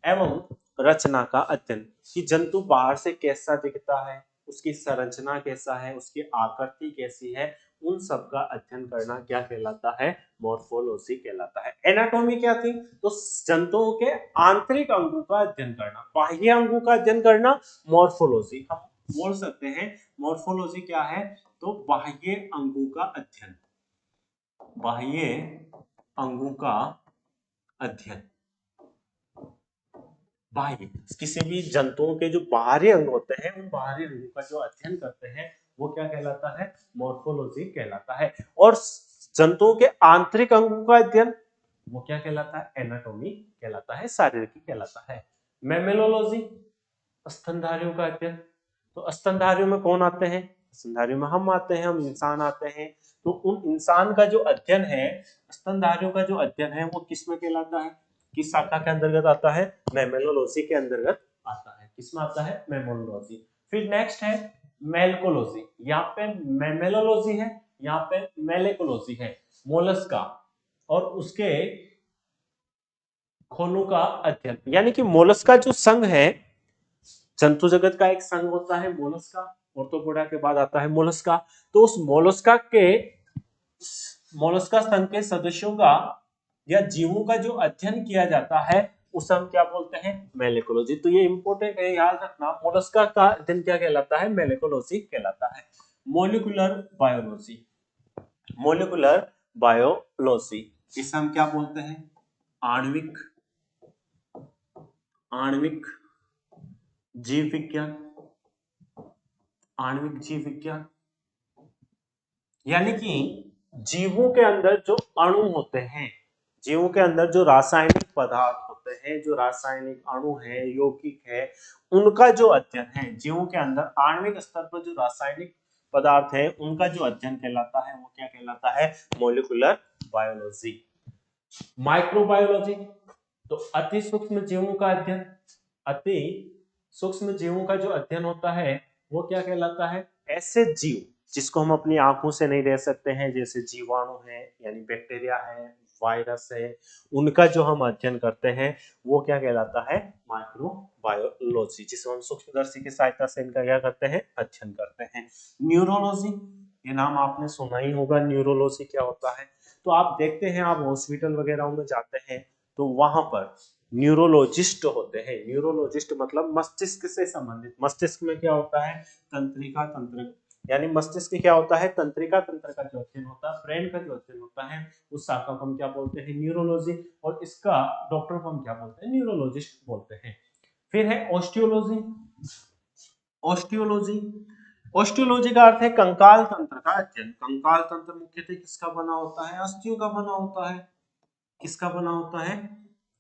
एवं रचना का अध्ययन, कि जंतु बाहर से कैसा दिखता है, उसकी संरचना कैसा है, उसकी आकृति कैसी है, उन सब का अध्ययन करना क्या कहलाता है? मॉर्फोलॉजी कहलाता है। एनाटॉमी क्या थी? तो जंतुओं के आंतरिक अंगों का अध्ययन करना, बाह्य अंगों का अध्ययन करना मॉर्फोलॉजी। हम बोल सकते हैं मॉर्फोलॉजी क्या है? तो बाह्य अंगों का अध्ययन, बाह्य अंगों का अध्ययन। बाह्य, किसी भी जंतुओं के जो बाहरी अंग होते हैं, उन बाहरी अंगों का जो अध्ययन करते हैं वो क्या कहलाता है? मॉर्फोलॉजी कहलाता है। और जंतुओं के आंतरिक अंगों का अध्ययन वो क्या कहलाता है? एनाटॉमी कहलाता है, शारीरिकी कहलाता है। मैमेलोलॉजी, स्तनधारियों का अध्ययन। तो स्तनधारियों में कौन आते हैं? स्तनधारियों में हम आते हैं, हम इंसान आते हैं। तो उन इंसान का जो अध्ययन है, स्तनधारियों का जो अध्ययन है, वो किस में कहलाता है? किस शाखा के अंतर्गत आता है? मैमेलोलॉजी के अंतर्गत आता है। किसमें आता है? मैमेलोलॉजी। फिर नेक्स्ट है मेलकोलॉजी। यहाँ पे मैमेलोलॉजी है, यहाँ पे मेलेकोलॉजी है। मोलस्का और उसके खोलों का अध्ययन, यानी कि मोलस्का जो संघ है, जंतु जगत का एक संघ होता है मोलस्का, ऑर्थोपोडा के बाद आता है मोलस्का। तो उस मोलस्का संघ के सदस्यों का या जीवों का जो अध्ययन किया जाता है उसे हम क्या बोलते हैं? मेलेकोलॉजी। तो ये इंपॉर्टेंट है, याद रखना, मोलस्का का अध्ययन क्या कहलाता है? मेलेकोलॉजी कहलाता है। मोलिकुलर बायोलॉजी, मोलिकुलर बायोलॉजी, इसे हम क्या बोलते हैं? आणविक आणविक जीव विज्ञान, आणविक जीव विज्ञान। यानी कि जीवों के अंदर जो अणु होते हैं, जीवों के अंदर जो रासायनिक पदार्थ होते हैं, जो रासायनिक अणु है, यौगिक है, उनका जो अध्ययन है, जीवों के अंदर आणविक स्तर पर जो रासायनिक पदार्थ है उनका जो अध्ययन कहलाता है वो क्या कहलाता है? Molecular biology. माइक्रोबायोलॉजी, तो अति सूक्ष्म जीवों का अध्ययन, अति सूक्ष्म जीवों का जो अध्ययन होता है वो क्या कहलाता है? ऐसे जीव जिसको हम अपनी आंखों से नहीं देख सकते हैं, जैसे जीवाणु है यानी बैक्टीरिया है, वायरस है, उनका जो हम अध्ययन करते हैं वो क्या कहलाता है? माइक्रोबायोलॉजी, जिसको हम सूक्ष्मदर्शी की सहायता से इनका क्या करते हैं? अध्ययन करते हैं। न्यूरोलॉजी, ये नाम आपने सुना ही होगा, न्यूरोलॉजी क्या होता है? तो आप देखते हैं, आप हॉस्पिटल वगैरह में जाते हैं तो वहां पर न्यूरोलॉजिस्ट होते हैं। न्यूरोलॉजिस्ट मतलब मस्तिष्क से संबंधित। मस्तिष्क में क्या होता है? तंत्रिका तंत्र, यानी मस्तिष्क क्या होता है? तंत्रिका तंत्र का जो अध्ययन होता है, ब्रेन का जो अध्ययन होता है, उस शाखा को हम क्या बोलते हैं? न्यूरोलॉजी। और इसका डॉक्टर को हम क्या बोलते हैं? न्यूरोलॉजिस्ट बोलते हैं। फिर है ऑस्टियोलॉजी। ऑस्टियोलॉजी, ऑस्टियोलॉजी का अर्थ है कंकाल तंत्र का अध्ययन। कंकाल तंत्र मुख्यतः किसका बना होता है? अस्थियों का बना होता है। किसका बना होता है?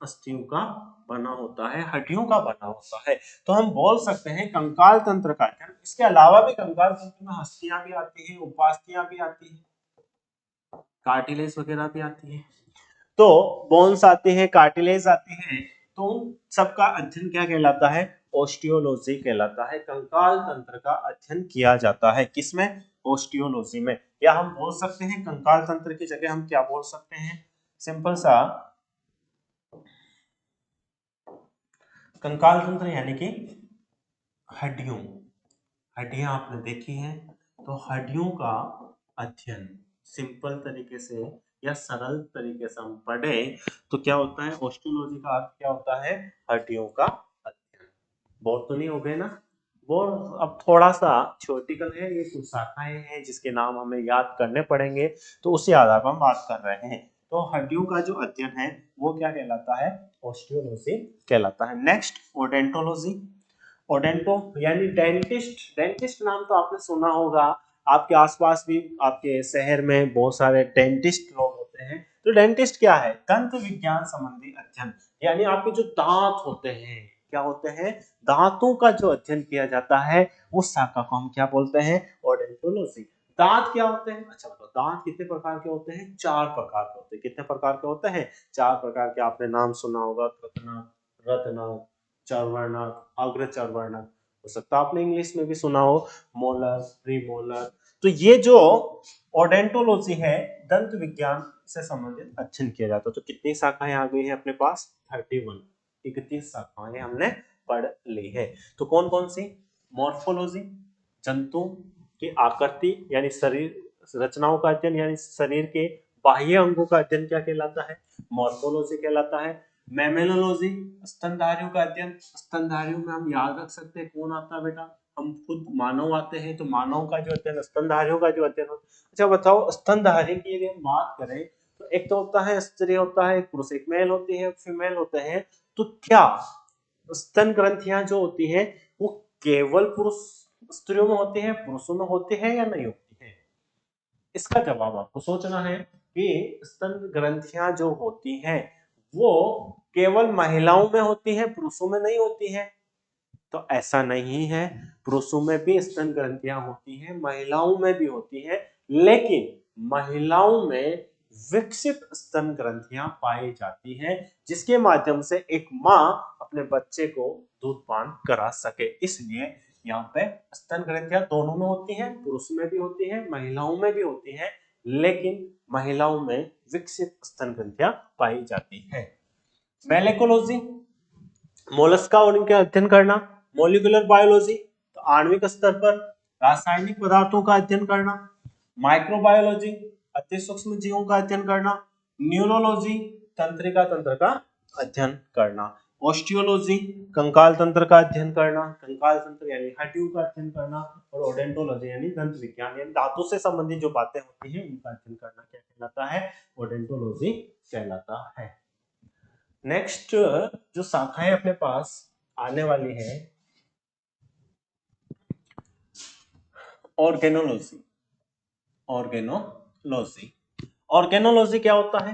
अस्थियों का बना होता है, हड्डियों का बना होता है। तो हम बोल सकते हैं कंकाल तंत्र का अध्ययन। इसके अलावा भी कंकाल तंत्र में अस्थियां भी आती है, उपास्थियां भी आती है, कार्टिलेज वगैरह भी आती है। तो बोन्स आती है, कार्टिलेज आती है, तो सबका अध्ययन क्या कहलाता है? ऑस्टियोलॉजी कहलाता है। कंकाल तंत्र का अध्ययन किया जाता है किसमें? ऑस्टियोलॉजी में। या हम बोल सकते हैं कंकाल तंत्र की जगह हम क्या बोल सकते हैं? सिंपल सा, कंकाल तंत्र यानी कि हड्डियों, हड्डियां आपने देखी हैं, तो हड्डियों का अध्ययन सिंपल तरीके से या सरल तरीके से हम पढ़े तो क्या होता है? ऑस्टियोलॉजी का अर्थ क्या होता है? हड्डियों का अध्ययन। बहुत तो नहीं हो गए ना? वो अब थोड़ा सा थ्योरेटिकल है, ये कुछ शाखाएं हैं जिसके नाम हमें याद करने पड़ेंगे, तो उसी आधार पर हम बात कर रहे हैं। तो हड्डियों का जो अध्ययन है वो क्या कहलाता है? ऑस्टियोलॉजी कहलाता है। नेक्स्ट ओडेंटोलॉजी। ओडेंटो यानी डेंटिस्ट। डेंटिस्ट नाम तो आपने सुना होगा, आपके आसपास भी आपके शहर में बहुत सारे डेंटिस्ट लोग होते हैं। तो डेंटिस्ट क्या है? दंत विज्ञान संबंधी अध्ययन, यानी आपके जो दांत होते हैं, क्या होते हैं? दांतों का जो अध्ययन किया जाता है उस शाखा को हम क्या बोलते हैं? ओडेंटोलॉजी। दांत क्या होते हैं? अच्छा बताओ, दांत कितने प्रकार के होते हैं? 4 प्रकार के होते हैं। कितने प्रकार के होते हैं? 4 प्रकार के। आपने नाम सुना होगा, कृतनाक, रत्नाक, चर्वणक, अग्रचर्वणक, हो सकता है आपने इंग्लिश में भी सुना हो, मोलर, प्रीमोलर। तो ये जो ओडेंटोलॉजी है, दंत विज्ञान से संबंधित अध्ययन किया जाता है। तो कितनी शाखाएं आ गई है अपने पास? 31, 31 शाखाएं हमने पढ़ ली है। तो कौन कौन सी? मॉर्फोलॉजी, जंतु की आकृति यानी शरीर रचनाओं का अध्ययन, यानी शरीर के बाह्य अंगों का अध्ययन क्या कहलाता है? मॉर्फोलॉजी कहलाता है। मैमेलोलॉजी, स्तनधारियों का अध्ययन। स्तनधारियों में हम याद रख सकते हैं कौन आता है बेटा? हम खुद मानव आते हैं, तो मानव का जो अध्ययन, स्तनधारियों का जो अध्ययन होता है। अच्छा बताओ, स्तनधारी की यदि हम बात करें तो एक तो होता है स्त्री, होता है एक पुरुष, एक मेल होती है, फीमेल होते हैं। तो क्या स्तन ग्रंथियां जो होती है वो केवल पुरुष स्त्रियों में होती है, पुरुषों में होती है या नहीं होती है? इसका जवाब आपको सोचना है कि स्तन ग्रंथियां जो होती हैं वो केवल महिलाओं में होती है, पुरुषों में नहीं होती है। तो ऐसा नहीं है, पुरुषों में भी स्तन ग्रंथियां होती हैं, महिलाओं में भी होती है, लेकिन महिलाओं में विकसित स्तन ग्रंथियां पाई जाती हैं, जिसके माध्यम से एक मां अपने बच्चे को दूध पान करा सके। इसलिए यहाँ पे स्तन ग्रंथियां दोनों में होती हैं, पुरुष में भी होती है, महिलाओं में भी होती है, लेकिन महिलाओं में विकसित स्तन ग्रंथियां पाई जाती है। मोलेकुलॉजी, मोलस्का और इनके अध्ययन करना। मॉलिक्यूलर बायोलॉजी, तो आणविक स्तर पर रासायनिक पदार्थों का अध्ययन करना। माइक्रोबायोलॉजी, अति सूक्ष्म जीवों का अध्ययन करना। न्यूरोलॉजी, तंत्रिका तंत्र का अध्ययन करना। ऑस्टियोलॉजी, कंकाल तंत्र का अध्ययन करना, कंकाल तंत्र यानी हड्डियों का अध्ययन करना। और ओडेंटोलॉजी यानी दंत विज्ञान यानी दांतों से संबंधित जो बातें होती हैं उनका अध्ययन करना क्या कहलाता है? ओडेंटोलॉजी कहलाता है। नेक्स्ट जो शाखाएं अपने पास आने वाली है, ऑर्गेनोलॉजी। ऑर्गेनोलॉजी, ऑर्गेनोलॉजी क्या होता है?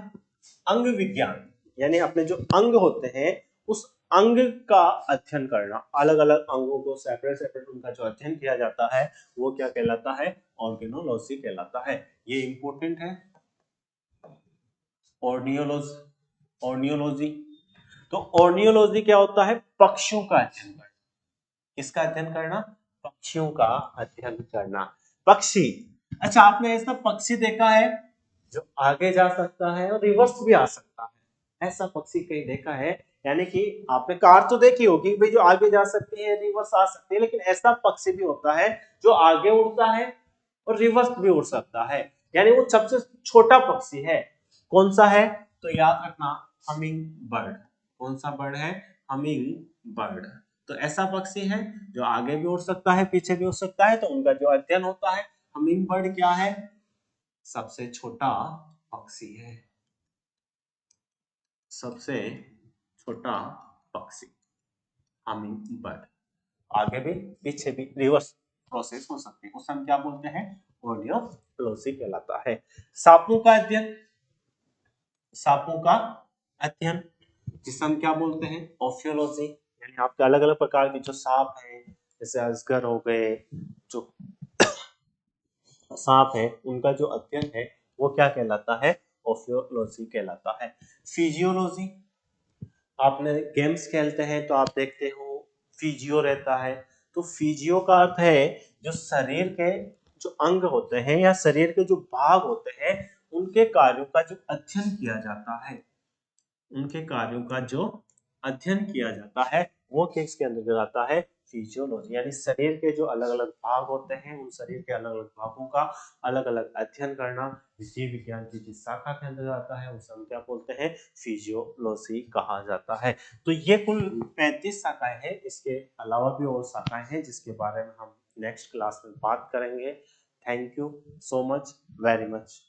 अंग विज्ञान, यानी अपने जो अंग होते हैं उस अंग का अध्ययन करना। अलग अलग अंगों को सेपरेट सेपरेट उनका जो अध्ययन किया जाता है वो क्या कहलाता है? ऑर्गेनोलॉजी कहलाता है। ये इंपॉर्टेंट है। ऑर्नियोलॉजी, ऑर्नियोलॉजी, तो ऑर्नियोलॉजी क्या होता है? पक्षियों का अध्ययन करना। किसका अध्ययन करना? पक्षियों का अध्ययन करना। पक्षी, अच्छा आपने ऐसा पक्षी देखा है जो आगे जा सकता है और रिवर्स भी आ सकता है? ऐसा पक्षी कहीं देखा है? यानी कि आपने कार तो देखी होगी भाई, जो आगे जा सकती है, रिवर्स आ सकती है, लेकिन ऐसा पक्षी भी होता है जो आगे उड़ता है और रिवर्स भी उड़ सकता है। यानी वो सबसे छोटा पक्षी है। कौन सा है? तो याद रखना, हमिंग बर्ड। कौन सा बर्ड है? Humming bird. तो ऐसा पक्षी है जो आगे भी उड़ सकता है, पीछे भी उड़ सकता है, तो उनका जो अध्ययन होता है। हमिंग बर्ड क्या है? सबसे छोटा पक्षी है, सबसे छोटा पक्षी हमिंग बर्ड। आगे भी पीछे भी रिवर्स प्रोसेस हो सकती है, उसे हम क्या बोलते हैं? ऑर्नियोलॉजी कहलाता है। सांपों का अध्ययन, सांपों का अध्ययन जिसे हम क्या बोलते हैं? ऑफियोलॉजी, यानी आपके अलग अलग प्रकार के जो सांप हैं, जैसे अजगर हो गए, जो सांप है उनका जो अध्ययन है वो क्या कहलाता है? ऑफियोलॉजी कहलाता है। फिजियोलॉजी, आपने गेम्स खेलते हैं तो आप देखते हो फिजियो रहता है। तो फिजियो का अर्थ है जो शरीर के जो अंग होते हैं या शरीर के जो भाग होते हैं उनके कार्यों का जो अध्ययन किया जाता है, उनके कार्यों का जो अध्ययन किया जाता है वो किसके अंतर्गत आता है? फिजियोलॉजी, यानी शरीर के जो अलग अलग भाग होते हैं उन शरीर के अलग अलग भागों का अलग अलग अध्ययन करना जीव विज्ञान की जिस शाखा के अंतर्गत आता है उसे हम क्या बोलते हैं? फिजियोलॉजी कहा जाता है। तो ये कुल 35 शाखाएं हैं, इसके अलावा भी और शाखाएं हैं जिसके बारे में हम नेक्स्ट क्लास में बात करेंगे। Thank you so much, very much.